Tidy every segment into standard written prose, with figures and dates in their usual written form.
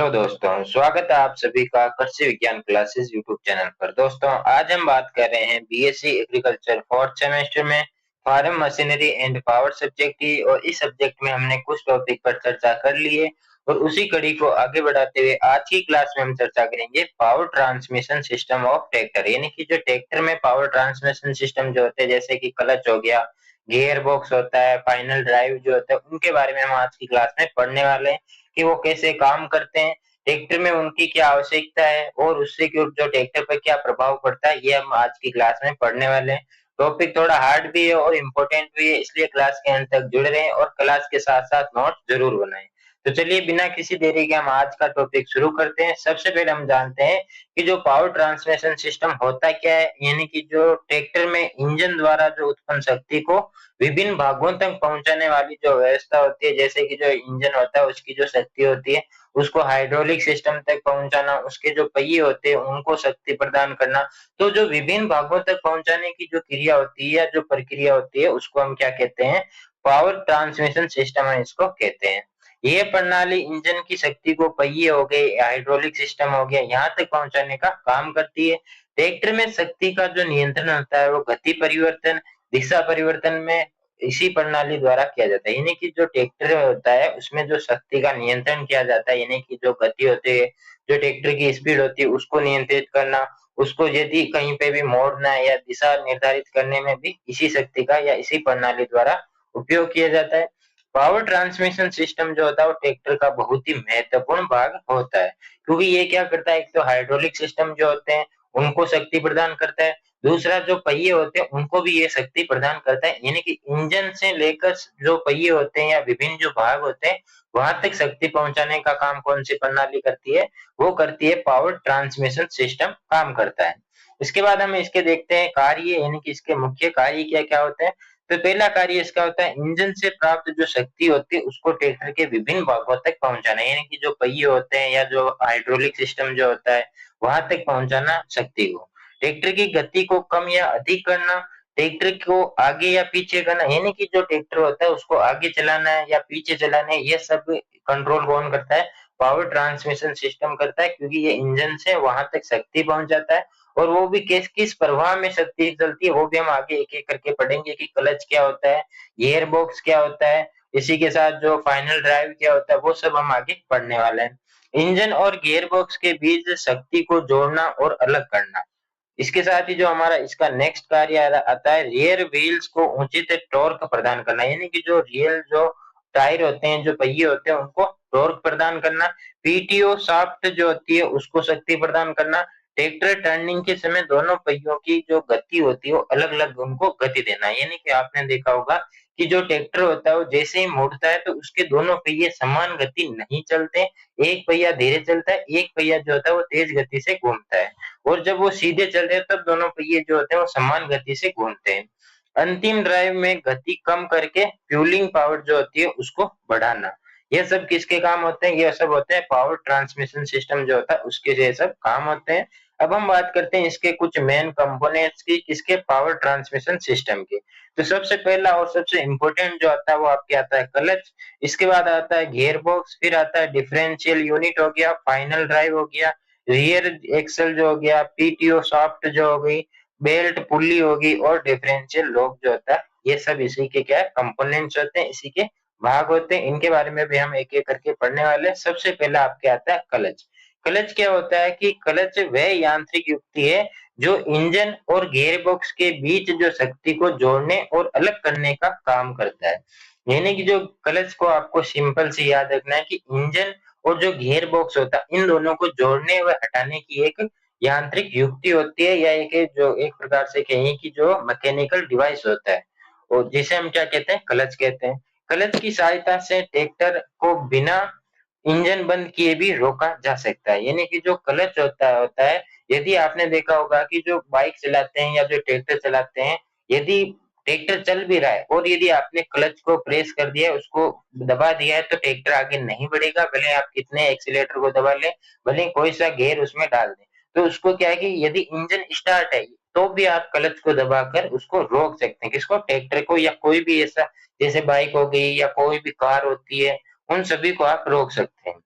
Hello दोस्तों, स्वागत है आप सभी का कृषि विज्ञान क्लासेस यूट्यूब चैनल पर। दोस्तों, आज हम बात कर रहे हैं बीएससी एग्रीकल्चर फोर्थ सेमेस्टर में farm machinery and power subject की। और इस सब्जेक्ट में हमने कुछ टॉपिक पर चर्चा कर ली है और उसी कड़ी को आगे बढ़ाते हुए आज की क्लास में हम चर्चा करेंगे power transmission system of tractor. यानी कि जो ट्रैक्टर में पावर ट्रांसमिशन सिस्टम जो होते हैं, जैसे कि क्लच हो गया, गियर बॉक्स होता है, फाइनल ड्राइव जो होता है, उनके बारे में हम आज की क्लास में पढ़ने वाले हैं कि वो कैसे काम करते हैं, ट्रैक्टर में उनकी क्या आवश्यकता है और उससे जो ट्रैक्टर पर क्या प्रभाव पड़ता है, ये हम आज की क्लास में पढ़ने वाले हैं। टॉपिक थोड़ा हार्ड भी है और इम्पोर्टेंट भी है, इसलिए क्लास के अंत तक जुड़े रहें और क्लास के साथ साथ नोट जरूर बनाएं। तो चलिए बिना किसी देरी के हम आज का टॉपिक शुरू करते हैं। सबसे पहले हम जानते हैं कि जो पावर ट्रांसमिशन सिस्टम होता क्या है। यानी कि जो ट्रैक्टर में इंजन द्वारा जो उत्पन्न शक्ति को विभिन्न भागों तक पहुंचाने वाली जो व्यवस्था होती है, जैसे कि जो इंजन होता है उसकी जो शक्ति होती है उसको हाइड्रोलिक सिस्टम तक पहुंचाना, उसके जो पहिए होते हैं उनको शक्ति प्रदान करना। तो जो विभिन्न भागों तक पहुंचाने की जो क्रिया होती है या जो प्रक्रिया होती है उसको हम क्या कहते हैं, पावर ट्रांसमिशन सिस्टम है, इसको कहते हैं। ये प्रणाली इंजन की शक्ति को पहिए हो गए, हाइड्रोलिक सिस्टम हो गया, यहाँ तक पहुंचाने का काम करती है। ट्रैक्टर में शक्ति का जो नियंत्रण होता है वो गति परिवर्तन, दिशा परिवर्तन में इसी प्रणाली द्वारा किया जाता है। यानी कि जो ट्रैक्टर होता है उसमें जो शक्ति का नियंत्रण किया जाता है, यानी कि जो गति होती है, जो ट्रैक्टर की स्पीड होती है उसको नियंत्रित करना, उसको यदि कहीं पे भी मोड़ना है या दिशा निर्धारित करने में भी इसी शक्ति का या इसी प्रणाली द्वारा उपयोग किया जाता है। पावर ट्रांसमिशन सिस्टम जो होता है वो ट्रैक्टर का बहुत ही महत्वपूर्ण भाग होता है, क्योंकि ये क्या करता है, एक तो हाइड्रोलिक सिस्टम जो होते हैं उनको शक्ति प्रदान करता है, दूसरा जो पहिए होते हैं उनको भी ये शक्ति प्रदान करता है। यानी कि इंजन से लेकर जो पहिए होते हैं या विभिन्न जो भाग होते हैं वहां तक शक्ति पहुंचाने का काम कौन सी प्रणाली करती है, वो करती है पावर ट्रांसमिशन सिस्टम काम करता है। इसके बाद हम इसके देखते हैं कार्य, यानी कि इसके मुख्य कार्य क्या क्या होते हैं। तो पहला कार्य इसका होता है इंजन से प्राप्त जो शक्ति होती है उसको ट्रैक्टर के विभिन्न भागों तक पहुंचाना, यानी कि जो पहिए होते हैं या जो हाइड्रोलिक सिस्टम जो होता है वहां तक पहुंचाना शक्ति को। ट्रैक्टर की गति को कम या अधिक करना, ट्रैक्टर को आगे या पीछे करना, यानी कि जो ट्रैक्टर होता है उसको आगे चलाना है या पीछे चलाना है, ये सब कंट्रोल कौन करता है, पावर ट्रांसमिशन सिस्टम करता है, क्योंकि ये इंजन से वहां तक शक्ति पहुंचाता है। और वो भी किस किस प्रवाह में शक्ति चलती है वो भी हम आगे एक एक करके पढ़ेंगे कि क्लच क्या होता है, गियर बॉक्स क्या होता है, इसी के साथ जो फाइनल ड्राइव क्या होता है, वो सब हम आगे पढ़ने वाले हैं। इंजन और गियर बॉक्स के बीच शक्ति को जोड़ना और अलग करना। इसके साथ ही जो हमारा इसका नेक्स्ट कार्य आता है रियर व्हील्स को उचित टॉर्क प्रदान करना, यानी कि जो रियल जो टायर होते हैं, जो पहिए होते हैं उनको टॉर्क प्रदान करना। पीटीओ शाफ्ट जो होती है उसको शक्ति प्रदान करना। ट्रैक्टर टर्निंग के समय दोनों पहियों की जो गति होती है वो अलग अलग उनको गति देना, यानी कि आपने देखा होगा कि जो ट्रैक्टर होता है वो जैसे ही मुड़ता है तो उसके दोनों पहिए समान गति नहीं चलते, एक पहिया धीरे चलता है, एक पहिया जो होता है वो तेज गति से घूमता है। और जब वो सीधे चल रहे हैं तब दोनों पहिए जो होते हैं वो समान गति से घूमते हैं। अंतिम ड्राइव में गति कम करके फ्यूलिंग पावर जो होती है उसको बढ़ाना। ये सब किसके काम होते हैं, ये सब होते हैं पावर ट्रांसमिशन सिस्टम जो होता है उसके ये सब काम होते हैं। अब हम बात करते हैं इसके कुछ मेन कंपोनेंट्स की, किसके, पावर ट्रांसमिशन सिस्टम के। तो सबसे पहला और सबसे इंपॉर्टेंट जो आता है वो आपके आता है क्लच, इसके बाद आता है गियर बॉक्स, फिर आता है डिफरेंशियल यूनिट हो गया, फाइनल ड्राइव हो गया, रियर एक्सल जो हो गया, पीटीओ शाफ्ट जो हो गई, बेल्ट पुल्ली होगी और डिफरेंशियल लॉक जो होता है, ये सब इसी के क्या कंपोनेंट्स होते हैं, इसी के भाग होते हैं। इनके बारे में भी हम एक एक करके पढ़ने वाले हैं। सबसे पहला आपके आता है क्लच। क्लच क्या होता है कि क्लच वह यांत्रिक युक्ति है जो इंजन और गियर बॉक्स के बीच जो शक्ति को जोड़ने और अलग करने का काम करता है। यानी कि जो क्लच को आपको सिंपल से याद रखना है कि इंजन और जो गियर बॉक्स होता है इन दोनों को जोड़ने व हटाने की एक यांत्रिक युक्ति होती है, या एक जो एक प्रकार से कहें कि जो मैकेनिकल डिवाइस होता है, और जिसे हम क्या कहते हैं, क्लच कहते हैं। क्लच की सहायता से ट्रैक्टर को बिना इंजन बंद किए भी रोका जा सकता है। यानी कि जो क्लच होता है, यदि आपने देखा होगा कि जो बाइक चलाते हैं या जो ट्रैक्टर चलाते हैं, यदि ट्रैक्टर चल भी रहा है और यदि आपने क्लच को प्रेस कर दिया है, उसको दबा दिया है, तो ट्रैक्टर आगे नहीं बढ़ेगा, भले आप कितने एक्सीलेटर को दबा लें, भले कोई सा गियर उसमें डाल दें। तो उसको क्या है कि यदि इंजन स्टार्ट है तो भी आप क्लच को दबाकर उसको रोक सकते हैं, किसको, ट्रैक्टर को, या कोई भी ऐसा जैसे बाइक हो गई या कोई भी कार होती है, उन सभी को आप रोक सकते हैं।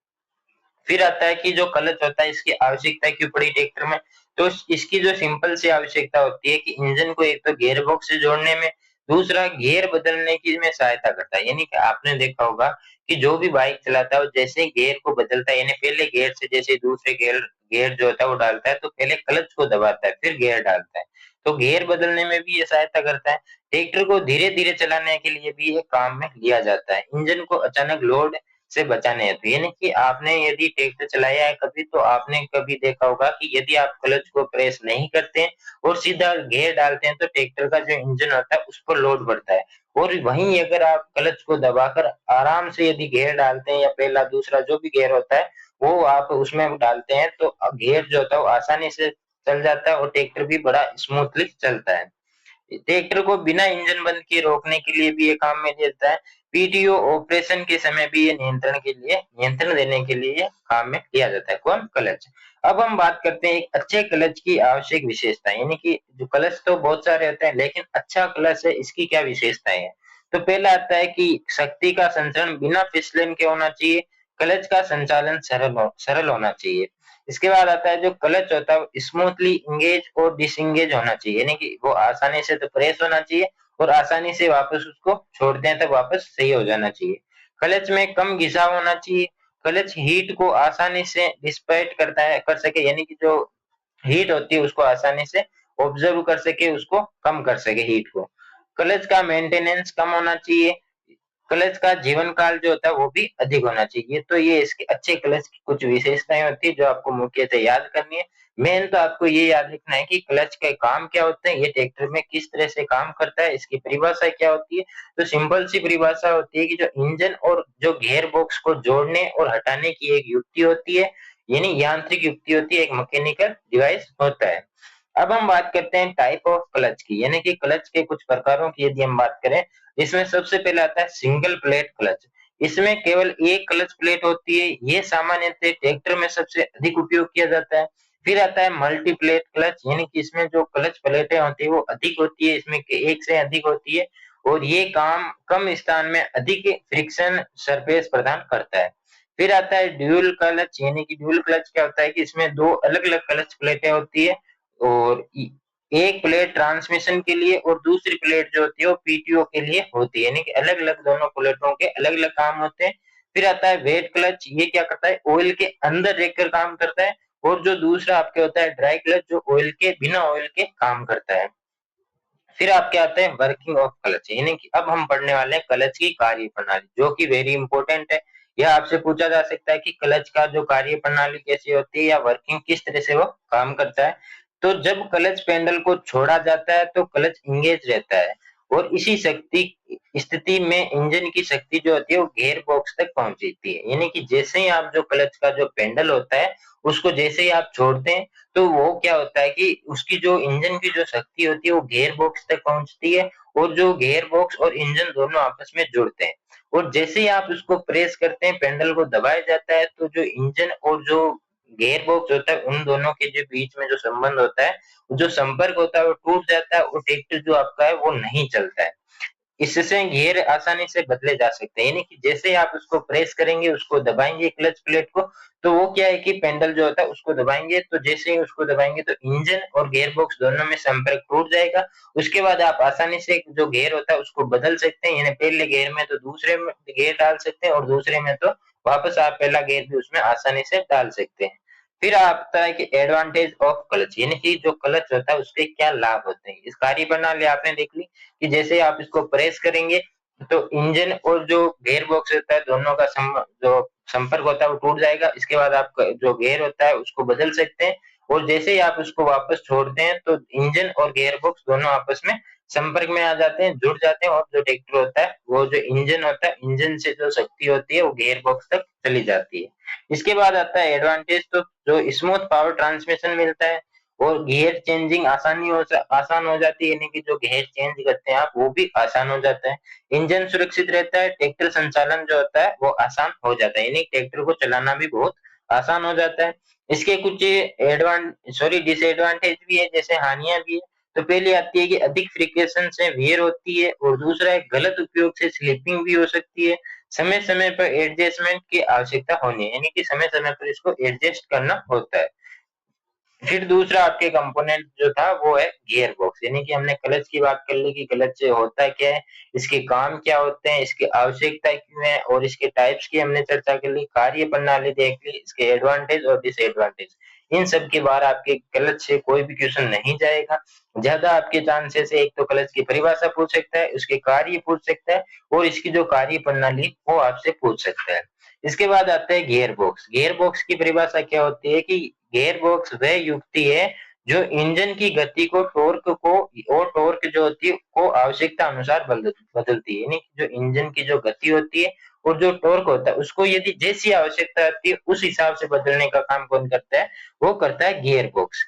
फिर आता है कि जो क्लच होता है इसकी आवश्यकता क्यों पड़ी ट्रैक्टर में। तो इसकी जो सिंपल सी आवश्यकता होती है कि इंजन को एक तो गियर बॉक्स से जोड़ने में, दूसरा गियर बदलने की में सहायता करता है। यानी कि आपने देखा होगा कि जो भी बाइक चलाता है वो जैसे ही गियर को बदलता है, यानी पहले गियर से जैसे दूसरे गियर गियर जो होता है वो डालता है, तो पहले क्लच को दबाता है फिर गियर डालता है। तो गियर बदलने में भी ये सहायता करता है। ट्रैक्टर को धीरे-धीरे चलाने के लिए भी ये काम में लिया जाता है। इंजन को अचानक लोड से बचाने हेतु, यानी कि आपने यदि ट्रैक्टर चलाया है कभी, तो आपने कभी देखा होगा कि यदि आप क्लच को प्रेस नहीं करते हैं और सीधा गियर डालते हैं तो ट्रैक्टर का जो इंजन होता है उस पर लोड बढ़ता है। और वहीं अगर आप क्लच को दबाकर आराम से यदि गियर डालते हैं या पहला दूसरा जो भी गियर होता है वो आप उसमें डालते हैं, तो गियर जो होता है वो आसानी से चल जाता है और ट्रैक्टर भी बड़ा स्मूथली चलता है। ट्रैक्टर को बिना इंजन बंद किए रोकने के लिए भी ये काम में देता है। पीटीओ ऑपरेशन के समय भी ये नियंत्रण देने के लिए काम में लिया जाता है। कौन? क्लच। अब हम बात करते हैं एक अच्छे क्लच की आवश्यक विशेषताएं, यानी कि जो क्लच तो बहुत सारे होते हैं लेकिन अच्छा क्लच है इसकी क्या विशेषताएं हैं। तो पहला आता है कि शक्ति का संचरण बिना फिसलन के होना चाहिए। क्लच का संचालन सरल होना चाहिए। इसके बाद आता है जो क्लच होता है वो स्मूथली इंगेज और डिसएंगेज होना चाहिए, यानी कि वो आसानी से तो प्रेस होना चाहिए और आसानी से वापस उसको छोड़ते हैं तब वापस सही हो जाना चाहिए। क्लच में कम घिसाव होना चाहिए। क्लच हीट को आसानी से डिसिपेट कर सके, यानी कि जो हीट होती है उसको आसानी से ऑब्जर्व कर सके, उसको कम कर सके हीट को। क्लच का मेंटेनेंस कम होना चाहिए। क्लच का जीवन काल जो होता है वो भी अधिक होना चाहिए। तो ये इसके अच्छे क्लच की कुछ विशेषताएं होती है जो आपको मुख्यतः याद करनी है। मेन तो आपको ये याद रखना है कि क्लच के काम क्या होते हैं, ये ट्रैक्टर में किस तरह से काम करता है, इसकी परिभाषा क्या होती है। तो सिंपल सी परिभाषा होती है कि जो इंजन और जो गियर बॉक्स को जोड़ने और हटाने की एक युक्ति होती है, यानी यांत्रिक युक्ति होती है, एक मैकेनिकल डिवाइस होता है। अब हम बात करते हैं टाइप ऑफ क्लच की, यानी कि क्लच के कुछ प्रकारों की यदि हम बात करें, इसमें सबसे पहले आता है सिंगल प्लेट क्लच। इसमें केवल एक क्लच प्लेट होती है, ये सामान्यतः ट्रैक्टर में सबसे अधिक उपयोग किया जाता है। फिर आता है मल्टी प्लेट क्लच, यानी कि इसमें जो क्लच प्लेटें होती है वो अधिक होती है, इसमें एक से अधिक होती है और ये काम कम स्थान में अधिक फ्रिक्शन सरफेस प्रदान करता है। फिर आता है ड्यूल क्लच, यानी कि ड्यूल क्लच क्या होता है कि इसमें दो अलग अलग क्लच प्लेटें होती है और एक प्लेट ट्रांसमिशन के लिए और दूसरी प्लेट जो होती है वो पीटीओ के लिए होती है, यानी कि अलग अलग दोनों प्लेटों के अलग अलग काम होते हैं। फिर आता है वेट क्लच, ये क्या करता है ऑयल के अंदर रहकर काम करता है। और जो दूसरा आपके होता है ड्राई क्लच, जो ऑयल के बिना ऑयल के काम करता है। फिर आपके आते हैं वर्किंग ऑफ क्लच, यानी कि अब हम पढ़ने वाले हैं क्लच की कार्य प्रणाली, जो कि वेरी इंपॉर्टेंट है। यह आपसे पूछा जा सकता है कि क्लच का जो कार्य प्रणाली कैसी होती है या वर्किंग किस तरह से वो काम करता है। तो जब क्लच पेडल को छोड़ा जाता है तो क्लच इंगेज रहता है और इसी शक्ति स्थिति में इंजन की शक्ति जो होती है वो गियर बॉक्स तक पहुंचती है, यानी कि जैसे ही आप जो क्लच का जो पेडल होता है उसको जैसे ही आप छोड़ते हैं तो वो क्या होता है कि उसकी जो इंजन की जो शक्ति होती है वो गियर बॉक्स तक पहुंचती है और जो गियर बॉक्स और इंजन दोनों आपस में जुड़ते हैं। और जैसे ही आप उसको प्रेस करते हैं, पेडल को दबाया जाता है, तो जो इंजन और जो गियर बॉक्स होता है उन दोनों के जो बीच में जो संबंध होता है, जो संपर्क होता है वो टूट जाता है और ट्रैक्टर जो आपका है वो नहीं चलता है। इससे गियर आसानी से बदले जा सकते हैं, यानी कि जैसे आप उसको प्रेस करेंगे, उसको दबाएंगे क्लच प्लेट को, तो वो क्या है कि पेडल जो होता है उसको दबाएंगे, तो जैसे ही उसको दबाएंगे तो इंजन और गियर बॉक्स दोनों में संपर्क टूट जाएगा। उसके बाद आप आसानी से जो गियर होता है उसको बदल सकते हैं, यानी पहले गियर में तो दूसरे में गियर डाल सकते हैं और दूसरे में तो वापस आप पहला गियर भी उसमें आसानी से डाल सकते हैं। फिर आता है कि एडवांटेज ऑफ क्लच, यानी कि जो क्लच होता है उसके क्या लाभ होते हैं। इस कार्य प्रणाली आपने देख ली कि जैसे आप इसको प्रेस करेंगे तो इंजन और जो गियर बॉक्स होता है दोनों का जो संपर्क होता है वो टूट जाएगा। इसके बाद आप जो गियर होता है उसको बदल सकते हैं और जैसे ही आप उसको वापस छोड़ते हैं तो इंजन और गियर बॉक्स दोनों आपस में संपर्क में आ जाते हैं, जुड़ जाते हैं और जो ट्रैक्टर होता है वो जो इंजन होता है, इंजन से जो शक्ति होती है वो गियर बॉक्स तक चली जाती है। इसके बाद आता है एडवांटेज, तो जो स्मूथ पावर ट्रांसमिशन मिलता है और गियर चेंजिंग आसान हो जाती है, यानी कि जो गियर चेंज करते हैं आप वो भी आसान हो जाता है। इंजन सुरक्षित रहता है, ट्रैक्टर संचालन जो होता है वो आसान हो जाता है, यानी ट्रैक्टर को चलाना भी बहुत आसान हो जाता है। इसके कुछ डिसएडवांटेज भी है, जैसे हानियां भी है। तो पहली आती है कि अधिक फ्रिक्शन से वेयर होती है और दूसरा है गलत उपयोग से स्लिपिंग भी हो सकती है। समय समय पर एडजस्टमेंट की आवश्यकता होनी है, यानी कि समय समय पर इसको एडजस्ट करना होता है। फिर दूसरा आपके कंपोनेंट जो था वो है गियर बॉक्स, यानी कि हमने क्लच की बात कर ली कि क्लच होता क्या है, इसके काम क्या होते हैं, इसकी आवश्यकता क्यों है और इसके टाइप्स की हमने चर्चा कर ली, कार्य प्रणाली देख ली, इसके एडवांटेज और डिसएडवांटेज। इन सब के बारे आपके क्लच से कोई भी क्वेश्चन नहीं जाएगा। ज्यादा आपके चांसेस है एक तो क्लच की परिभाषा पूछ सकता है, उसके कार्य पूछ सकता है और इसकी जो कार्य प्रणाली वो आपसे पूछ सकता है। इसके बाद आता है गियर बॉक्स। गियर बॉक्स की परिभाषा क्या होती है कि गियर बॉक्स वह युक्ति है जो इंजन की गति को टॉर्क को और टॉर्क जो होती है को आवश्यकता अनुसार बदलती है, यानी जो इंजन की जो गति होती है और जो टॉर्क होता है उसको यदि जैसी आवश्यकता होती है उस हिसाब से बदलने का काम कौन करता है, वो करता है गियर बॉक्स।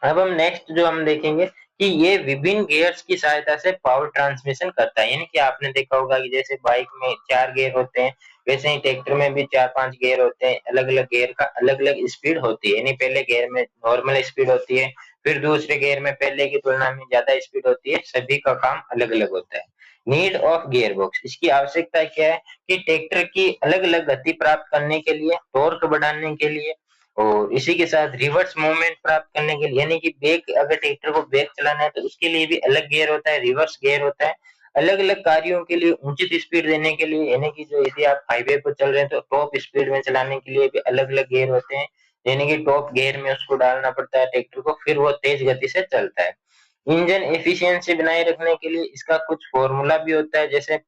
अब हम नेक्स्ट जो हम देखेंगे कि ये विभिन्न गियर्स की सहायता से पावर ट्रांसमिशन करता है, यानी कि आपने देखा होगा कि जैसे बाइक में 4 गियर होते हैं वैसे ही ट्रैक्टर में भी 4-5 गियर होते हैं, अलग अलग गियर का अलग अलग स्पीड होती है, यानी पहले गियर में नॉर्मल स्पीड होती है, फिर दूसरे गियर में पहले की तुलना में ज्यादा स्पीड होती है, सभी का काम अलग अलग होता है। नीड ऑफ गियर बॉक्स, इसकी आवश्यकता क्या है कि ट्रैक्टर की अलग अलग गति प्राप्त करने के लिए, टॉर्क बढ़ाने के लिए और इसी के साथ रिवर्स मूवमेंट प्राप्त करने के लिए, यानी कि बैक अगर ट्रैक्टर को बैक चलाना है तो उसके लिए भी अलग गियर होता है, रिवर्स गियर होता है। अलग अलग कार्यों के लिए उचित स्पीड देने के लिए, यानी कि जो यदि आप हाईवे पर चल रहे हैं तो टॉप स्पीड में चलाने के लिए भी अलग अलग गियर होते हैं, यानी कि टॉप गियर में उसको डालना पड़ता है ट्रैक्टर को, फिर वो तेज गति से चलता है। इंजन एफिशिएंसी बनाए रखने के लिए इसका कुछ फॉर्मूला भी होता है, जैसे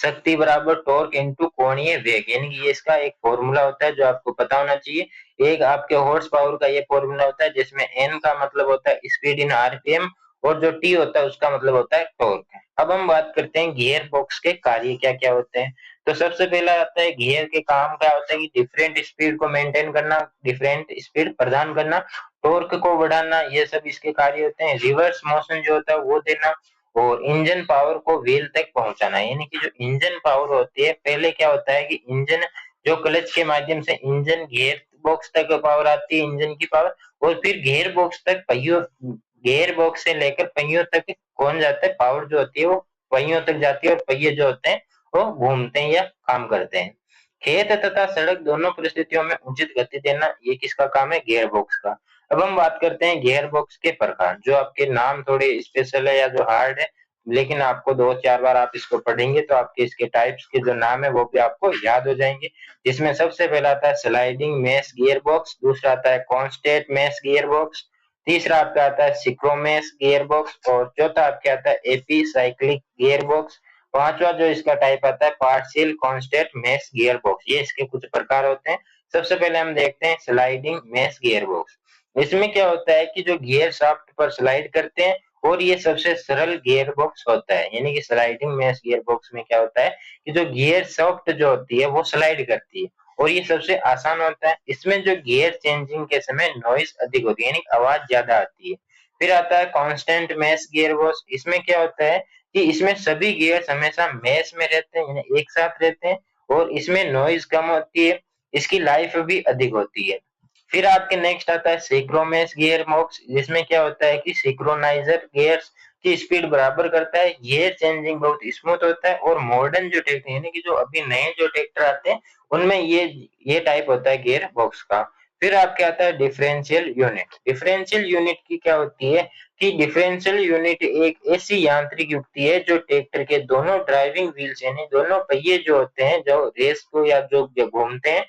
शक्ति बराबर टॉर्क इनटू कोणीय वेग, यानी कि ये इसका एक फॉर्मूला होता है जो आपको पता होना चाहिए। एक आपके हॉर्स पावर का ये फॉर्मूला होता है जिसमें एन का मतलब होता है स्पीड इन आरपीएम और जो टी होता है उसका मतलब होता है टॉर्क। अब हम बात करते हैं गियर बॉक्स के कार्य क्या क्या होते हैं। तो सबसे पहला आता है गियर के काम क्या होता है कि डिफरेंट स्पीड को मेंटेन करना, डिफरेंट स्पीड प्रदान करना, टॉर्क को बढ़ाना, ये सब इसके कार्य होते हैं। रिवर्स मोशन जो होता है वो देना और इंजन पावर को व्हील तक पहुंचाना, यानी कि जो इंजन पावर होती है, पहले क्या होता है कि इंजन जो क्लच के माध्यम से इंजन गियर बॉक्स तक पावर आती है, इंजन की पावर, और फिर गियर बॉक्स तक पहियों, गियर बॉक्स से लेकर पहियों तक कौन जाता है, पावर जो होती है वो पहियों तक जाती है और पहिए जो होते हैं वो घूमते हैं या काम करते हैं। खेत तथा सड़क दोनों परिस्थितियों में उचित गति देना, ये किसका काम है, गियर बॉक्स का। अब हम बात करते हैं गियर बॉक्स के प्रकार, जो आपके नाम थोड़े स्पेशल है या जो हार्ड है, लेकिन आपको 2-4 बार आप इसको पढ़ेंगे तो आपके इसके टाइप्स के जो नाम है वो भी आपको याद हो जाएंगे। जिसमें सबसे पहला आता है स्लाइडिंग मैश गियर बॉक्स, दूसरा आता है कांस्टेंट मैश गियर बॉक्स, तीसरा आपका आता है सिक्रोमेश गियर बॉक्स और चौथा आपका आता है एपी साइक्लिक गियर बॉक्स। पांचवा जो इसका टाइप आता है partial constant mesh gearbox. ये इसके कुछ प्रकार होते हैं। सबसे पहले हम देखते हैं स्लाइडिंग मैश गियर बॉक्स। इसमें क्या होता है कि जो गियर शाफ्ट पर स्लाइड करते हैं और ये सबसे सरल गियर बॉक्स होता है, यानी कि स्लाइडिंग मैश गियर बॉक्स में क्या होता है कि जो गियर शाफ्ट जो होती है वो स्लाइड करती है और ये सबसे आसान होता है। इसमें जो गियर चेंजिंग के समय नॉइस अधिक होती है, यानी आवाज ज्यादा आती है। फिर आता है कांस्टेंट मैश गियर बॉक्स। इसमें क्या होता है कि इसमें सभी गियर्स हमेशा मैश में रहते हैं, यानी एक साथ रहते हैं और इसमें नॉइज कम होती है, इसकी लाइफ भी अधिक होती है। फिर आपके नेक्स्ट आता है सिंक्रोमेश गियर बॉक्स, जिसमें क्या होता है कि सिंक्रोनाइजर गियर्स की स्पीड बराबर करता है, गियर चेंजिंग बहुत स्मूथ होता है और मॉडर्न जो ट्रैक्टर यानी कि जो अभी नए जो ट्रैक्टर आते हैं उनमें ये टाइप होता है गियर बॉक्स का। फिर आपके आता है डिफरेंशियल यूनिट। डिफरेंशियल यूनिट की क्या होती है कि डिफरेंशियल यूनिट एक ऐसी यांत्रिक युक्ति है जो ट्रैक्टर के दोनों ड्राइविंग व्हील्स यानी दोनों पहिए जो होते हैं जो रेस को या जो घूमते हैं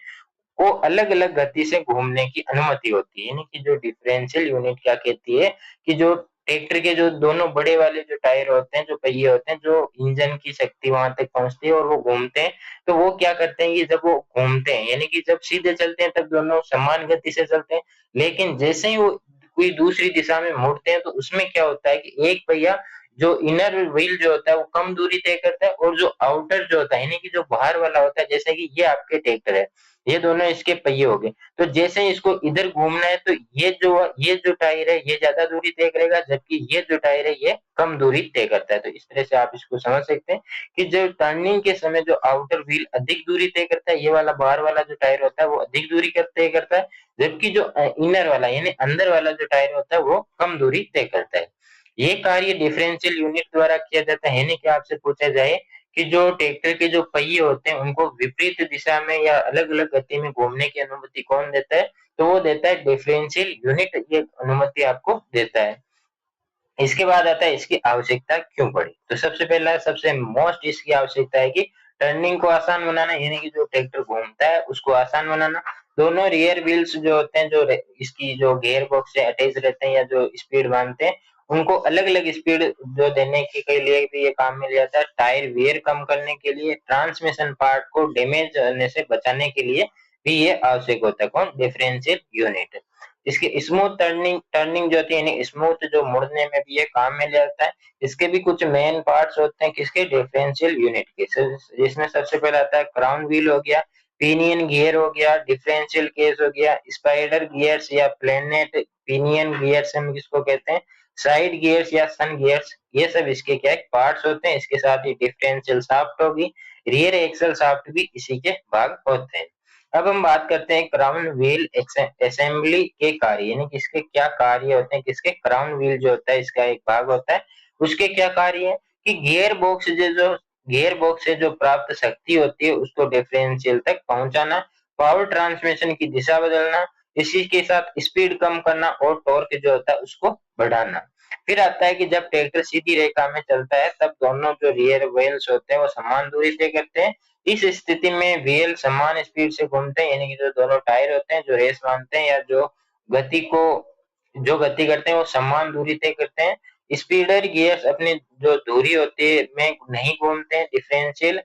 को अलग अलग गति से घूमने की अनुमति होती है, यानी कि जो डिफरेंशियल यूनिट क्या कहती है कि जो ट्रैक्टर के जो दोनों बड़े वाले जो टायर होते हैं, जो पहिए होते हैं, जो इंजन की शक्ति वहां तक पहुंचती है और वो घूमते हैं, तो वो क्या करते हैं कि जब वो घूमते हैं यानी कि जब सीधे चलते हैं तब दोनों समान गति से चलते हैं, लेकिन जैसे ही वो कोई दूसरी दिशा में मुड़ते हैं तो उसमें क्या होता है कि एक पहिया जो इनर व्हील जो होता है वो कम दूरी तय करता है और जो आउटर जो होता है यानी कि जो बाहर वाला होता है, जैसे कि ये आपके ट्रैक्टर है, ये दोनों इसके पहिए हो गए, तो जैसे ही इसको इधर घूमना है तो ये जो टायर है ये ज्यादा दूरी तय करेगा जबकि ये जो टायर है ये कम दूरी तय करता है। तो इस तरह से आप इसको समझ सकते हैं कि जो टर्निंग के समय जो आउटर व्हील अधिक दूरी तय करता है, ये वाला बाहर वाला जो टायर होता है वो अधिक दूरी तय करता है, जबकि जो इनर वाला यानी अंदर वाला जो टायर होता है वो कम दूरी तय करता है। ये कार्य डिफरेंशियल यूनिट द्वारा किया जाता है, यानी कि आपसे पूछा जाए कि जो ट्रैक्टर के जो पहिए होते हैं उनको विपरीत दिशा में या अलग-अलग गति में घूमने की अनुमति कौन देता है? तो वो देता है डिफरेंशियल यूनिट, ये अनुमति आपको देता है। इसके बाद आता है इसकी आवश्यकता क्यों पड़ी? तो सबसे पहला सबसे मोस्ट इसकी आवश्यकता है कि टर्निंग को आसान बनाना, यानी कि जो ट्रैक्टर घूमता है उसको आसान बनाना। दोनों रियर व्हील्स जो होते हैं, जो इसकी जो गियर बॉक्स से अटैच रहते हैं या जो स्पीड बांधते हैं, उनको अलग-अलग स्पीड जो देने के लिए भी ये काम में लिया जाता है। टायर वियर कम करने के लिए, ट्रांसमिशन पार्ट को डैमेज होने से बचाने के लिए भी ये आवश्यक होता है। कौन? Differential unit. इसकी स्मूथ टर्निंग टर्निंग जो होती है, यानी स्मूथ जो मुड़ने में भी ये काम में लिया जाता है। इसके भी कुछ मेन पार्ट्स होते हैं किसके? डिफरेंशियल यूनिट के। जिसमें सबसे पहले आता है क्राउन व्हील हो गया, पिनियन गियर हो गया, डिफरेंशियल केस हो गया, स्पाइडर गियर्स या प्लेनेट पिनियन गियर्स हम किसको कहते हैं, साइड गियर्स या सन गियर्स, ये सब इसके क्या है? पार्ट्स होते हैं। इसके साथ ही डिफरेंशियल शाफ्ट होगी, रियर एक्सल शाफ्ट भी इसी के भाग होते हैं। अब हम बात करते हैं क्राउन व्हील असेंबली के कार्य, यानी कि इसके क्या कार्य होते हैं, किसके? क्राउन व्हील जो होता है इसका एक भाग होता है, उसके क्या कार्य है कि गियर बॉक्स से जो प्राप्त शक्ति होती है उसको डिफरेंशियल तक पहुंचाना, पावर ट्रांसमिशन की दिशा बदलना, इसी के साथ स्पीड कम करना और टॉर्क जो होता है उसको बढ़ाना। फिर आता है कि जब ट्रैक्टर सीधी रेखा में चलता है तब दोनों जो रियर व्हील्स होते हैं वो समान दूरी तय करते हैं। इस स्थिति में व्हील समान स्पीड से घूमते हैं, यानी कि जो दोनों टायर होते हैं जो रेस मारते हैं या गति को जो गति करते हैं वो समान दूरी तय करते हैं। स्पीडर गियर्स अपनी जो दूरी होती है में नहीं घूमते हैं। डिफरेंशियल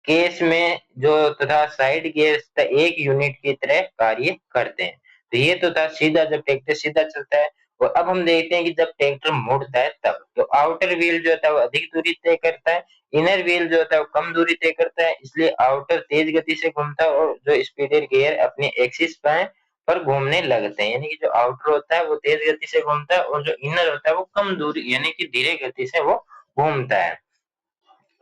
केस में जो तथा साइड गियर्स एक यूनिट की तरह कार्य करते हैं। तो ये तो था सीधा, जब ट्रैक्टर सीधा चलता है। और अब हम देखते हैं कि जब ट्रैक्टर मुड़ता है तब तो आउटर व्हील जो होता है वो अधिक दूरी तय करता है, इनर व्हील जो होता है वो कम दूरी तय करता है, इसलिए आउटर तेज गति से घूमता है और जो स्पीडर गियर अपनी एक्सिस पर घूमने लगते हैं, यानी कि जो आउटर होता है वो तेज गति से घूमता है और जो इनर होता है वो कम दूरी यानी कि धीरे गति से वो घूमता है।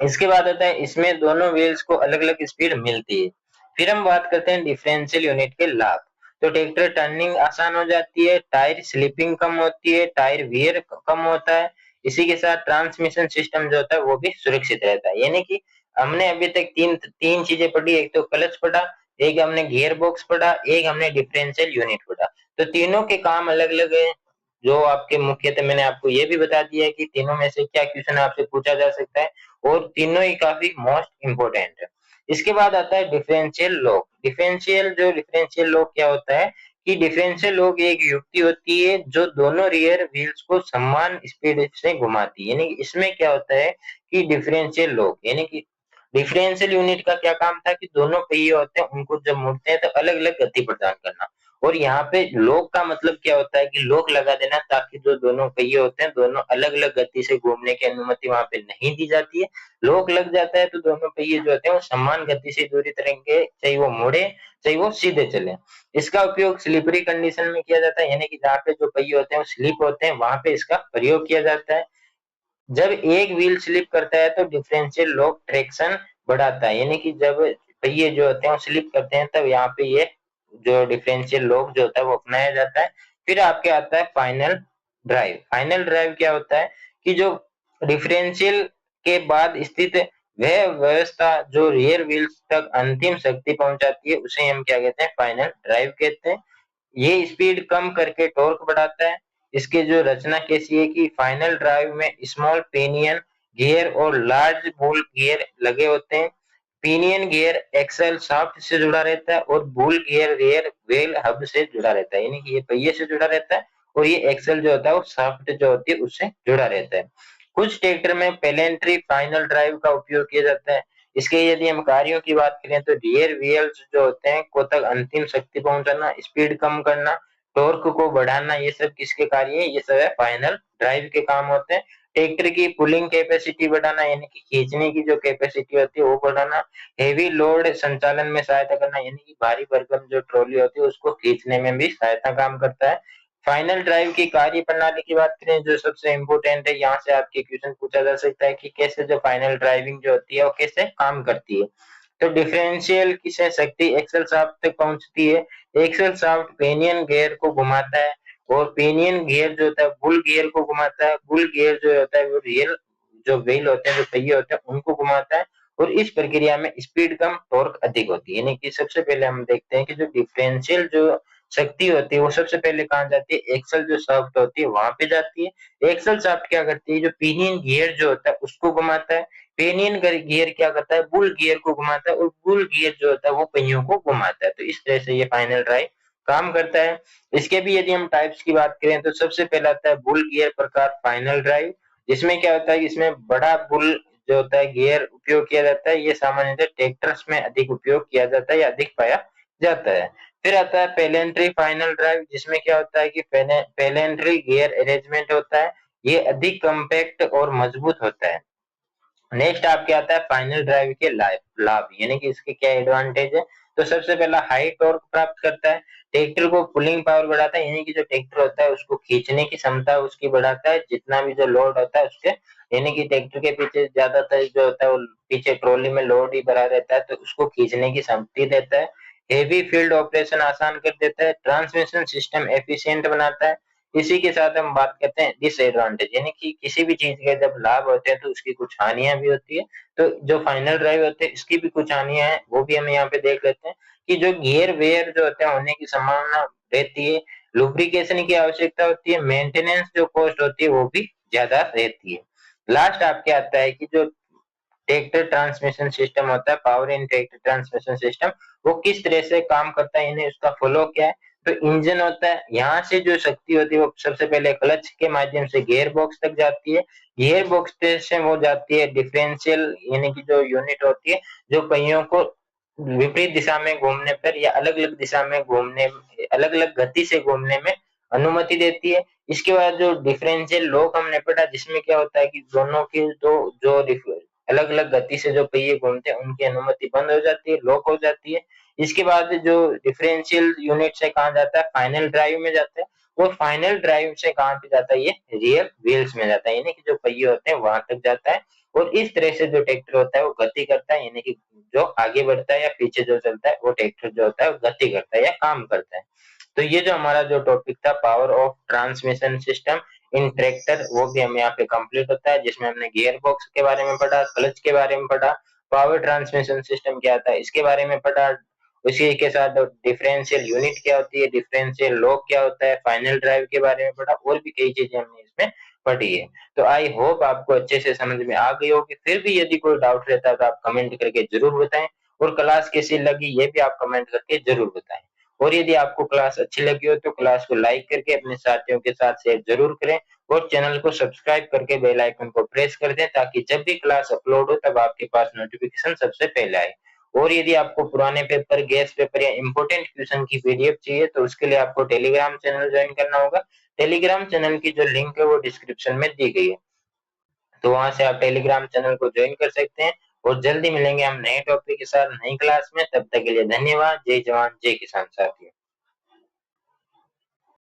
इसके बाद आता है इसमें दोनों व्हील्स को अलग-अलग स्पीड मिलती है। फिर हम बात करते हैं डिफरेंशियल यूनिट के लाभ। तो ट्रैक्टर टर्निंग आसान हो जाती है, टायर स्लिपिंग कम होती है, टायर वियर कम होता है। इसी के साथ ट्रांसमिशन सिस्टम जो होता है वो भी सुरक्षित रहता है। यानी कि हमने अभी तक तीन तीन चीजें पढ़ी, एक तो क्लच पढ़ा, एक हमने गियर बॉक्स पढ़ा, एक हमने डिफरेंशियल यूनिट पढ़ा। तो तीनों के काम अलग-अलग है। जो आपके मुख्यतः मैंने आपको ये भी बता दिया है कि तीनों में से क्या क्वेश्चन आपसे पूछा जा सकता है और तीनों ही काफी मोस्ट इम्पोर्टेंट है। इसके बाद आता है डिफरेंशियल लॉक। डिफरेंशियल लॉक क्या होता है कि डिफरेंशियल लॉक एक युक्ति होती है जो दोनों रियर व्हील्स को समान स्पीड से घुमाती है। यानी कि इसमें क्या होता है कि डिफरेंशियल लॉक यानी कि डिफरेंशियल यूनिट का क्या काम था कि दोनों पहिए होते हैं उनको जब मुड़ते हैं तो अलग-अलग गति प्रदान करना। और यहाँ पे लॉक का मतलब क्या होता है कि लॉक लगा देना, ताकि जो दोनों पहिए होते हैं दोनों अलग-अलग गति से घूमने की अनुमति वहां पे नहीं दी जाती है। लॉक लग जाता है तो दोनों पहिए जो होते हैं वो समान गति से दूरी तरेंगे, चाहे वो मुड़े चाहे वो सीधे चले। इसका उपयोग स्लिपरी कंडीशन में किया जाता है, यानी कि जहाँ पे जो पहिए होते हैं वो स्लिप होते हैं वहां पे इसका प्रयोग किया जाता है। जब एक व्हील स्लिप करता है तो डिफरेंशियल लॉक ट्रैक्शन बढ़ाता है, यानी कि जब पहिए जो होते हैं वो स्लिप करते हैं तब यहाँ पे ये जो डिफरेंशियल लॉक जो होता है वो अपनाया जाता है। फिर आपके आता है फाइनल ड्राइव। फाइनल ड्राइव क्या होता है कि जो डिफरेंशियल के बाद स्थित वह व्यवस्था जो रियर व्हील्स तक अंतिम शक्ति पहुंचाती है उसे हम क्या कहते हैं? फाइनल ड्राइव कहते हैं। ये स्पीड कम करके टॉर्क बढ़ाता है। इसकी जो रचना कैसी है कि फाइनल ड्राइव में स्मॉल पिनियन गियर और लार्ज बूल गियर लगे होते हैं। पिनियन गियर एक्सल शाफ्ट से जुड़ा रहता है और बूल गियर रियर व्हील हब से जुड़ा रहता है, यानी कि ये पहिए से जुड़ा रहता है और ये एक्सल जो होता है वो शाफ्ट जो होती है उससे जुड़ा रहता है। कुछ ट्रैक्टर में पेलेंट्री फाइनल ड्राइव का उपयोग किया जाता है। इसके यदि हम कार्यों की बात करें तो रियर व्हील्स जो होते हैं को तक अंतिम शक्ति पहुंचाना, स्पीड कम करना, टॉर्क को बढ़ाना, ये सब किसके कार्य है? ये सब है फाइनल ड्राइव के काम होते हैं। ट्रैक्टर की पुलिंग कैपेसिटी बढ़ाना, यानी कि खींचने की जो कैपेसिटी होती है वो बढ़ाना, हेवी लोड संचालन में सहायता करना, यानी कि भारी भरकम जो ट्रॉली होती है उसको खींचने में भी सहायता काम करता है। फाइनल ड्राइव की कार्य प्रणाली की बात करें जो सबसे इम्पोर्टेंट है, यहाँ से आपके क्वेश्चन पूछा जा सकता है कि कैसे जो फाइनल ड्राइविंग जो होती है वो कैसे काम करती है। तो डिफरेंशियल की से शक्ति एक्सल शाफ्ट तक पहुंचती है। एक्सल शाफ्ट पिनियन गियर को घुमाता है और पिनियन गियर जो होता है बुल गियर को घुमाता है। बुल गियर जो होता है वो रियल जो व्हील होते हैं, जो पहिए होते हैं, उनको घुमाता है और इस प्रक्रिया में स्पीड कम, टॉर्क अधिक होती है। यानी कि सबसे पहले हम देखते हैं कि जो डिफरेंशियल जो शक्ति होती है वो सबसे पहले कहाँ जाती है, एक्सल जो शाफ्ट होती है वहां पे जाती है। एक्सल शाफ्ट क्या करती है, जो पिनियन गियर जो होता है उसको घुमाता है। पिनियन गियर क्या करता है, बुल गियर को घुमाता है और बुल गियर जो होता है वो पहियों को घुमाता है। तो इस तरह से ये फाइनल ड्राइव काम करता है। इसके भी यदि हम टाइप्स की बात करें तो सबसे पहला आता है बुल गियर प्रकार फाइनल ड्राइव। इसमें क्या होता है कि इसमें बड़ा बुल जो होता है गियर उपयोग किया जाता है। ये सामान्यतः ट्रैक्टर्स में अधिक उपयोग किया जाता है या अधिक पाया जाता है। फिर आता है पेलेंट्री फाइनल ड्राइव, जिसमें क्या होता है कि पेलेंट्री गियर अरेंजमेंट होता है। ये अधिक कॉम्पैक्ट और मजबूत होता है। नेक्स्ट आपके आता है फाइनल ड्राइव के लाभ, यानी कि इसके क्या एडवांटेज है। तो सबसे पहला हाई टॉर्क प्राप्त करता है, ट्रैक्टर को पुलिंग पावर बढ़ाता है, यानी कि जो ट्रैक्टर होता है उसको खींचने की क्षमता उसकी बढ़ाता है। जितना भी जो लोड होता है उसके, यानी कि ट्रैक्टर के पीछे ज्यादातर जो होता है वो पीछे ट्रॉली में लोड ही भरा रहता है, तो उसको खींचने की शक्ति देता है। हेवी फील्ड ऑपरेशन आसान कर देता है, ट्रांसमिशन सिस्टम एफिशिएंट बनाता है। इसी के साथ हम बात करते हैं डिसएडवांटेज, यानी कि किसी भी चीज के जब लाभ होते हैं तो उसकी कुछ हानियां भी होती है। तो जो फाइनल ड्राइव होते हैं इसकी भी कुछ हानियां हैं, वो भी हम यहाँ पे देख लेते हैं कि जो गियर वेयर जो होते हैं होने की संभावना रहती है, लुब्रिकेशन की आवश्यकता होती है, मेंटेनेंस जो कॉस्ट होती है वो भी ज्यादा रहती है। लास्ट आपके आता है कि जो ट्रैक्टर ट्रांसमिशन सिस्टम होता है, power in tractor transmission system, वो किस तरह से काम करता है, यानी उसका फ्लो क्या है। तो इंजन होता है, यहाँ से जो शक्ति होती है वो सबसे पहले क्लच के माध्यम से गियर बॉक्स तक जाती है। गियर बॉक्स से वो जाती है डिफरेंशियल, यानी कि जो यूनिट होती है, जो पहियों को विपरीत दिशा में घूमने पर या अलग अलग दिशा में घूमने, अलग अलग गति से घूमने में अनुमति देती है। इसके बाद जो डिफरेंशियल लॉक हमने पढ़ा, जिसमें क्या होता है कि दोनों की तो जो अलग अलग गति से जो पहिए घूमते हैं उनकी अनुमति बंद हो जाती है, लॉक हो जाती है। इसके बाद जो डिफरेंशियल यूनिट से कहा जाता है, फाइनल ड्राइव में जाता है। वो फाइनल ड्राइव से कहां पे जाता है, ये रियर व्हील्स में जाता है, यानी कि जो पहिए होते हैं वहां तक जाता है। और इस तरह से जो ट्रैक्टर होता है वो गति करता है, यानी कि जो आगे बढ़ता है या पीछे जो चलता है वो ट्रैक्टर जो होता है वो गति करता है या काम करता है। तो ये जो हमारा जो टॉपिक था power of transmission system in tractor, वो भी हम यहाँ पे कंप्लीट होता है, जिसमें हमने गियर बॉक्स के बारे में पढ़ा, क्लच के बारे में पढ़ा, पावर ट्रांसमिशन सिस्टम क्या था इसके बारे में पढ़ा, उसी के साथ डिफरेंशियल यूनिट क्या होती है, डिफरेंशियल लॉक क्या होता है, फाइनल ड्राइव के बारे में पढ़ा, और भी कई चीजें हमने इसमें पढ़ी है। तो आई होप आपको अच्छे से समझ में आ गई होगी। फिर भी यदि कोई डाउट रहता है तो आप कमेंट करके जरूर बताएं, और क्लास कैसी लगी ये भी आप कमेंट करके जरूर बताएं। और यदि आपको क्लास अच्छी लगी हो तो क्लास को लाइक करके अपने साथियों के साथ शेयर जरूर करें, और चैनल को सब्सक्राइब करके बेल आइकन को प्रेस कर दें, ताकि जब भी क्लास अपलोड हो तब आपके पास नोटिफिकेशन सबसे पहले आए। और यदि आपको पुराने पेपर, गेस्ट पेपर या इंपॉर्टेंट क्वेश्चन की पीडीएफ चाहिए तो उसके लिए आपको टेलीग्राम चैनल ज्वाइन करना होगा। टेलीग्राम चैनल की जो लिंक है वो डिस्क्रिप्शन में दी गई है, तो वहां से आप टेलीग्राम चैनल को ज्वाइन कर सकते हैं। और जल्दी मिलेंगे हम नए टॉपिक के साथ नई क्लास में, तब तक के लिए धन्यवाद। जय जवान जय किसान साथियों।